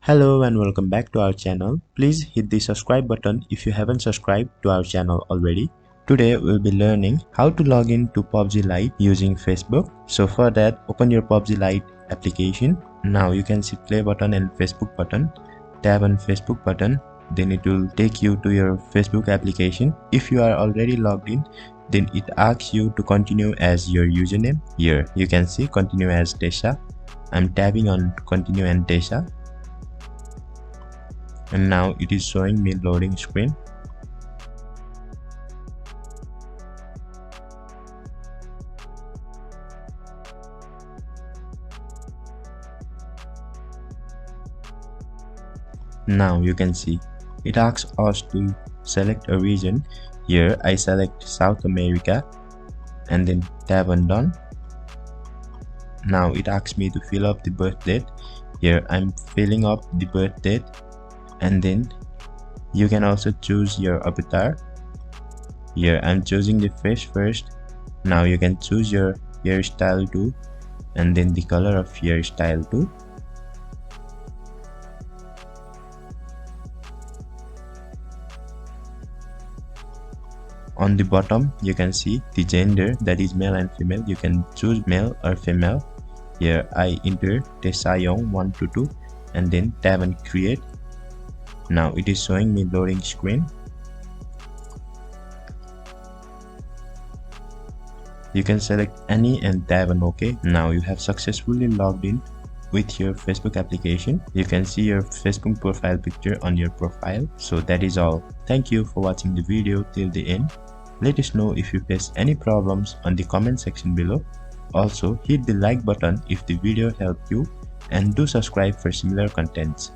Hello and welcome back to our channel. Please hit the subscribe button if you haven't subscribed to our channel already. Today we'll be learning how to log in to Pubg Lite using Facebook. So for that, open your Pubg Lite application. Now you can see play button and Facebook button. Tap on Facebook button, then it will take you to your Facebook application. If you are already logged in, then it asks you to continue as your username. Here you can see continue as Desha. I'm tapping on continue and Desha. And now it is showing me loading screen. Now you can see it asks us to select a region. Here I select South America and then tap on done. Now it asks me to fill up the birth date. Here I'm filling up the birth date, and then you can also choose your avatar. Here I'm choosing the face first. Now you can choose your hairstyle too, and then the color of hairstyle too. On the bottom you can see the gender, that is male and female. You can choose male or female. Here I enter Tesayong 1 to 2 and then tap on create. Now it is showing me loading screen. You can select any and tap on OK. Now you have successfully logged in with your Facebook application. You can see your Facebook profile picture on your profile. So that is all. Thank you for watching the video till the end. Let us know if you face any problems on the comment section below. Also hit the like button if the video helped you, and do subscribe for similar contents.